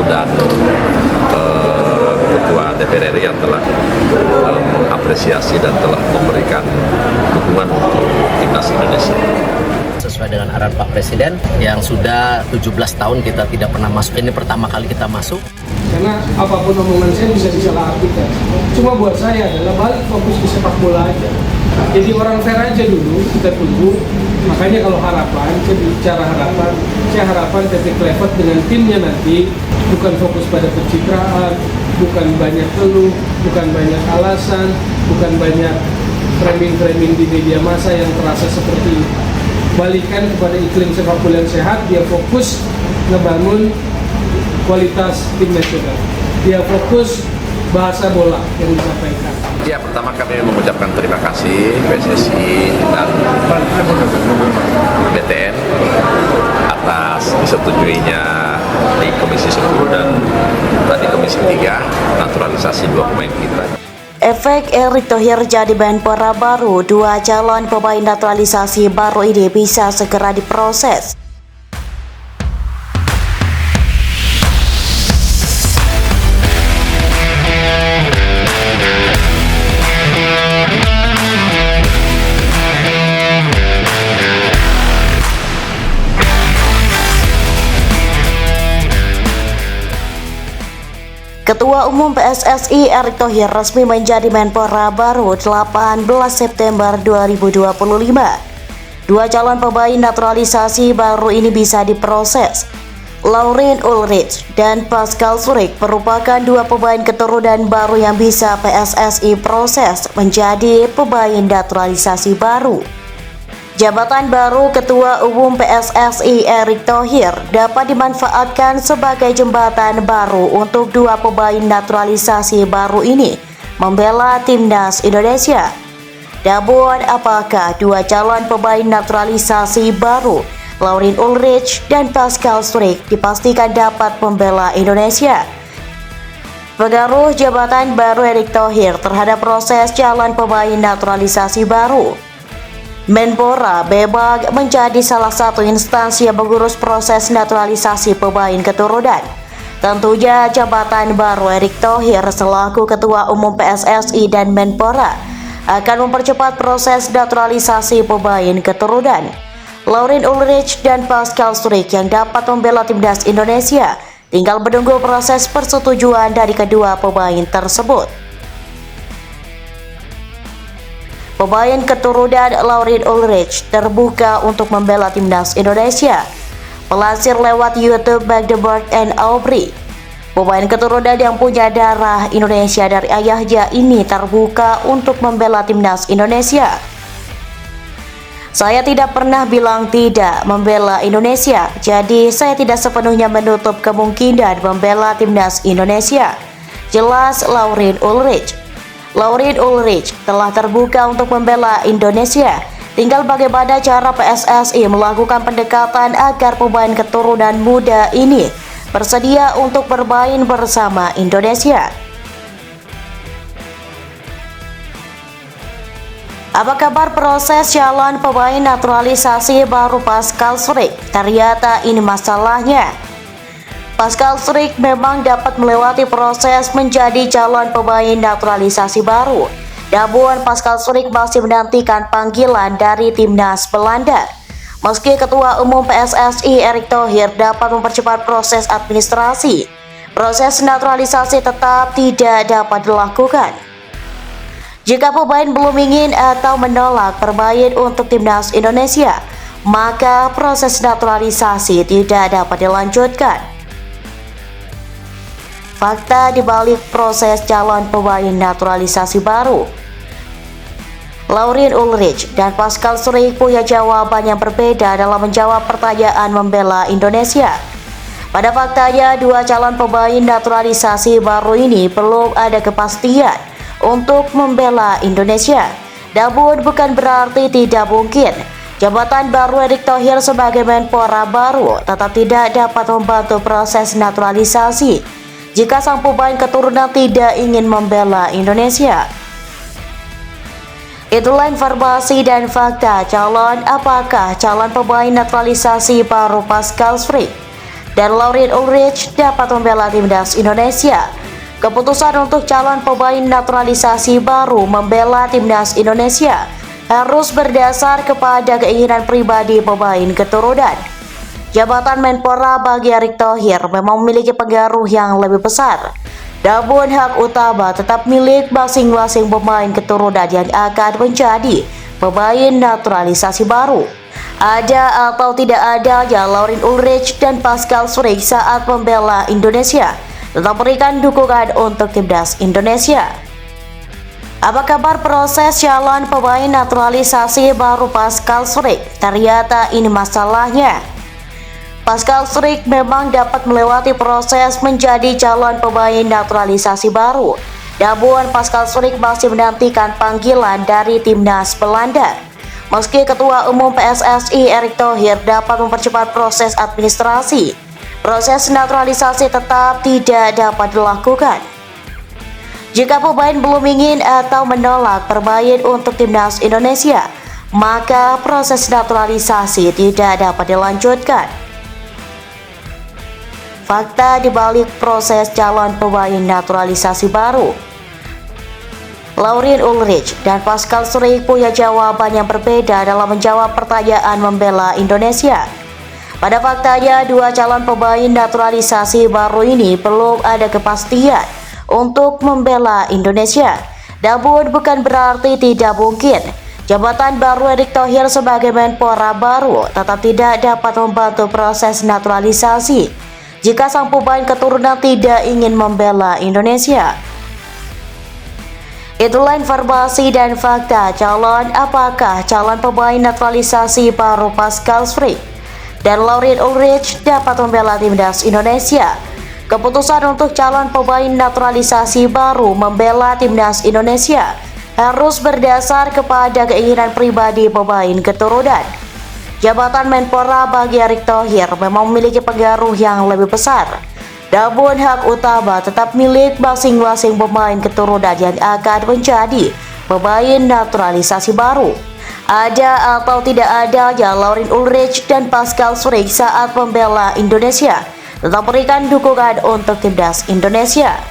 dan Ketua DPR RI yang telah mengapresiasi dan telah memberikan dukungan untuk timnas Indonesia. Sesuai dengan arahan Pak Presiden yang sudah 17 tahun kita tidak pernah masuk, ini pertama kali kita masuk. Karena apapun omongan saya bisa disalahartikan. Cuma buat saya adalah balik fokus ke sepak bola aja. Jadi orang fair aja dulu, kita tunggu. Makanya kalau harapan, saya bicara harapan, saya harapan PT Klevet dengan timnya nanti bukan fokus pada pencitraan, bukan banyak keluh, bukan banyak alasan, bukan banyak framing-framing di media massa yang terasa seperti balikan kepada iklim sepak bola yang sehat. Dia fokus ngebangun kualitas tim nasional. Dia fokus bahasa bola yang disampaikan. Ya, pertama kami mengucapkan terima kasih PSSI dan BTN atas disetujuinya di Komisi 10 dan tadi Komisi 3 naturalisasi 2 pemain kita. Efek Erick Thohir jadi Menpora baru, 2 calon pemain naturalisasi baru ini bisa segera diproses. Ketua Umum PSSI Erick Thohir resmi menjadi Menpora baru 18 September 2025. 2 calon pemain naturalisasi baru ini bisa diproses. Laurien Ulrich dan Pascal Struijk merupakan 2 pemain keturunan baru yang bisa PSSI proses menjadi pemain naturalisasi baru. Jabatan baru Ketua Umum PSSI Erick Thohir dapat dimanfaatkan sebagai jembatan baru untuk 2 pemain naturalisasi baru ini membela timnas Indonesia. Namun, apakah 2 calon pemain naturalisasi baru, Laurien Ulrich dan Pascal Struijk, dipastikan dapat membela Indonesia? Pengaruh jabatan baru Erick Thohir terhadap proses calon pemain naturalisasi baru. Menpora memang menjadi salah satu instansi yang mengurus proses naturalisasi pemain keturunan. Tentunya jabatan baru Erick Thohir selaku Ketua Umum PSSI dan Menpora akan mempercepat proses naturalisasi pemain keturunan. Laurien Ulrich dan Pascal Struijk yang dapat membela timnas Indonesia tinggal menunggu proses persetujuan dari kedua pemain tersebut. Pemain keturunan Laurien Ulrich terbuka untuk membela timnas Indonesia. Melansir lewat YouTube Magdeburg and Aubrey, pemain keturunan yang punya darah Indonesia dari ayahnya ini terbuka untuk membela timnas Indonesia. Saya tidak pernah bilang tidak membela Indonesia, jadi saya tidak sepenuhnya menutup kemungkinan membela timnas Indonesia. Jelas Laurien Ulrich. Laurien Ulrich telah terbuka untuk membela Indonesia. Tinggal bagaimana cara PSSI melakukan pendekatan agar pemain keturunan muda ini bersedia untuk bermain bersama Indonesia. Apa kabar proses calon pemain naturalisasi baru Pascal Struijk? Ternyata ini masalahnya. Pascal Struijk memang dapat melewati proses menjadi calon pemain naturalisasi baru. Namun Pascal Struijk masih menantikan panggilan dari timnas Belanda. Meski Ketua Umum PSSI Erick Thohir dapat mempercepat proses administrasi, proses naturalisasi tetap tidak dapat dilakukan. Jika pemain belum ingin atau menolak bermain untuk timnas Indonesia, maka proses naturalisasi tidak dapat dilanjutkan. Fakta di balik proses calon pemain naturalisasi baru. Laurien Ulrich dan Pascal Struijk punya jawaban yang berbeda dalam menjawab pertanyaan membela Indonesia. Pada faktanya, 2 calon pemain naturalisasi baru ini belum ada kepastian untuk membela Indonesia. Namun bukan berarti tidak mungkin. Jabatan baru Erick Thohir sebagai Menpora baru tetap tidak dapat membantu proses naturalisasi jika sang pemain keturunan tidak ingin membela Indonesia. Itulah informasi dan fakta apakah calon pemain naturalisasi baru Pascal Struijk. dan Laurin Ulrich dapat membela timnas Indonesia. Keputusan untuk calon pemain naturalisasi baru membela timnas Indonesia harus berdasar kepada keinginan pribadi pemain keturunan. Jabatan Menpora bagi Erick Thohir memang memiliki pengaruh yang lebih besar, namun hak utama tetap milik masing-masing pemain keturunan yang akan menjadi pemain naturalisasi baru. Ada atau tidak adanya Laurin Ulrich dan Pascal Schreck saat membela Indonesia, tetap berikan dukungan untuk timnas Indonesia. Apa kabar proses calon pemain naturalisasi baru Pascal Schreck? Ternyata ini masalahnya. Pascal Schreck memang dapat melewati proses menjadi calon pemain naturalisasi baru. Namun Pascal Schreck masih menantikan panggilan dari timnas Belanda. Meski Ketua Umum PSSI Erick Thohir dapat mempercepat proses administrasi, proses naturalisasi tetap tidak dapat dilakukan. Jika pemain belum ingin atau menolak bermain untuk timnas Indonesia, maka proses naturalisasi tidak dapat dilanjutkan. Fakta di balik proses calon pemain naturalisasi baru. Laurin Ulrich dan Pascal Schreck punya jawaban yang berbeda dalam menjawab pertanyaan membela Indonesia. Pada faktanya, dua calon pemain naturalisasi baru ini belum ada kepastian untuk membela Indonesia. Namun bukan berarti tidak mungkin. Jabatan baru Erick Thohir sebagai Menpora baru tetap tidak dapat membantu proses naturalisasi jika sang pemain keturunan tidak ingin membela Indonesia. Itulah informasi dan fakta apakah calon pemain naturalisasi baru Pascal Schreck dan Laurin Ulrich dapat membela timnas Indonesia. Keputusan untuk calon pemain naturalisasi baru membela timnas Indonesia harus berdasar kepada keinginan pribadi pemain keturunan. Jabatan Menpora bagi Erick Thohir memang memiliki pengaruh yang lebih besar, namun hak utama tetap milik masing-masing pemain keturunan yang akan menjadi pemain naturalisasi baru. Ada atau tidak adanya Laurin Ulrich dan Pascal Schreck saat membela Indonesia, tetap berikan dukungan untuk timnas Indonesia.